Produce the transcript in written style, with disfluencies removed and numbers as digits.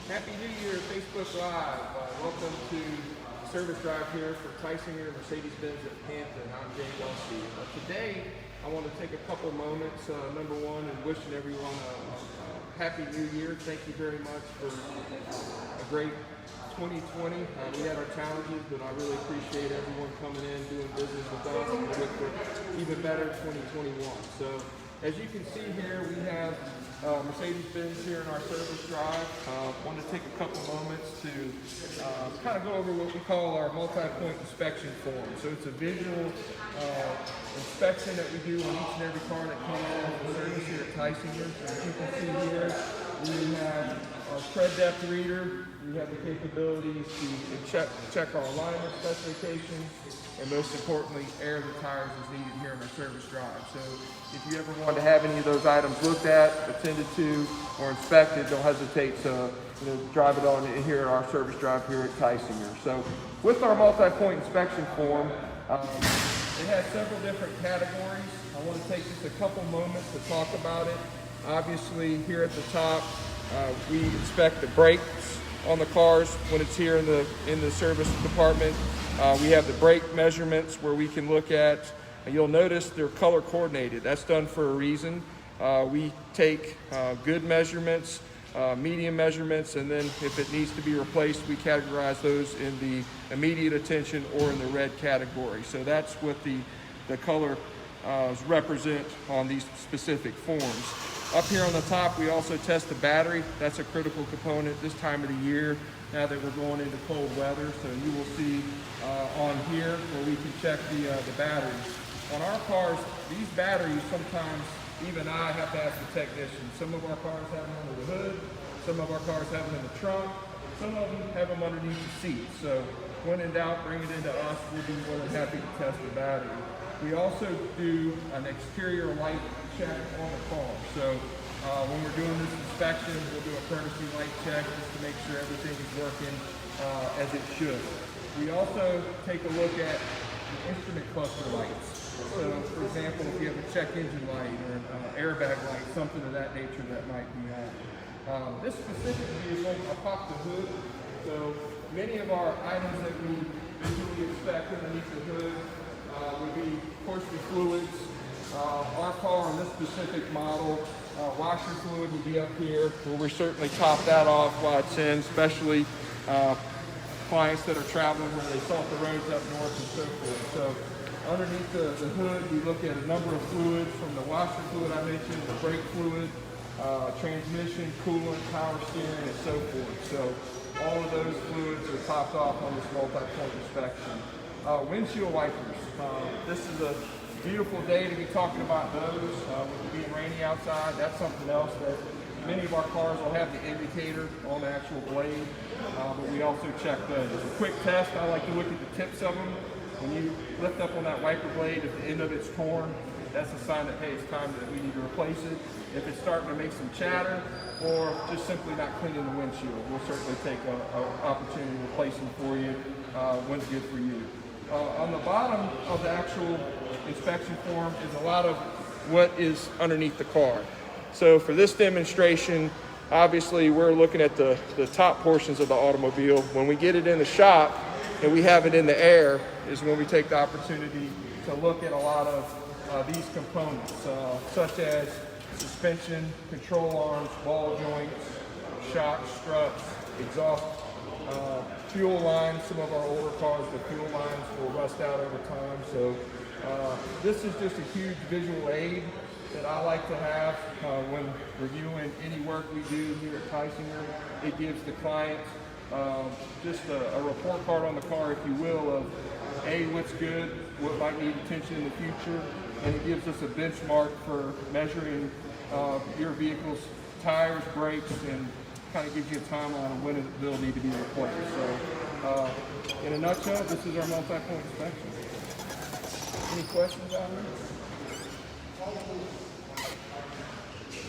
Happy New Year, Facebook Live. Welcome to Service Drive here for Tysinger, Mercedes-Benz of Hampton. I'm Jay Welsey. Today, I want to take a couple moments, number one, and wishing everyone a Happy New Year. Thank you very much for a great 2020. We had our challenges, but I really appreciate everyone coming in, doing business with us, and look for even better 2021. So, as you can see here, we have Mercedes-Benz here in our service drive. Want to take a couple moments to kind of go over what we call our multi-point inspection form. So it's a visual inspection that we do on each and every car that comes in the service here at Tysinger. As you can see here, we have our tread depth reader. We have the capabilities to check our alignment specifications, and most importantly, air the tires as needed here in our service drive. So if you ever want to have any of those items looked at, attended to, or inspected, don't hesitate to drive it on in here at our service drive here at Tysinger. So with our multi-point inspection form, it has several different categories. I want to take just a couple moments to talk about it. Obviously, here at the top, we inspect the brakes on the cars when it's here in the service department. We have the brake measurements where we can look at, and you'll notice they're color coordinated. That's done for a reason. We take good measurements, medium measurements, and then if it needs to be replaced, we categorize those in the immediate attention or in the red category. So that's what the color represent on these specific forms. Up here on the top, we also test the battery. That's a critical component this time of the year, now that we're going into cold weather. So you will see on here where we can check the batteries. On our cars, these batteries, sometimes even I have to ask the technician. Some of our cars have them under the hood, some of our cars have them in the trunk, some of them have them underneath the seat. So when in doubt, bring it into us. We'll be more than happy to test the battery. We also do an exterior light check on the car. So when we're doing this inspection, we'll do a courtesy light check just to make sure everything is working as it should. We also take a look at the instrument cluster lights. So for example, if you have a check engine light or an airbag light, something of that nature that might be on. This specific vehicle, I'll pop the hood. So many of our items that we visually inspect underneath the hood would be coursing fluids. Our car on this specific model, washer fluid would be up here, where we certainly top that off while it's in, especially clients that are traveling where they salt the roads up north and so forth. So underneath the hood, we look at a number of fluids, from the washer fluid I mentioned, the brake fluid, transmission, coolant, power steering, and so forth. So all of those fluids are topped off on this multi-point inspection. Windshield wipers. This is a beautiful day to be talking about those. With it being rainy outside, that's something else that many of our cars will have the indicator on the actual blade, but we also check those. As a quick test, I like to look at the tips of them. When you lift up on that wiper blade, if the end of it's torn, that's a sign that, hey, it's time that we need to replace it. If it's starting to make some chatter or just simply not cleaning the windshield, we'll certainly take an opportunity to replace them for you when's good for you. On the bottom of the actual inspection form is a lot of what is underneath the car. So for this demonstration, obviously we're looking at the top portions of the automobile. When we get it in the shop and we have it in the air is when we take the opportunity to look at a lot of these components, such as suspension, control arms, ball joints, shocks, struts, exhaust, fuel lines. Some of our older cars, the fuel lines will rust out over time. So this is just a huge visual aid that I like to have when reviewing any work we do here at Tysinger. It gives the client just a report card on the car, if you will, of A, what's good, what might need attention in the future, and it gives us a benchmark for measuring your vehicle's tires, brakes, and kind of gives you a timeline of when it will need to be replaced. So in a nutshell, this is our multi-point inspection. Any questions out there?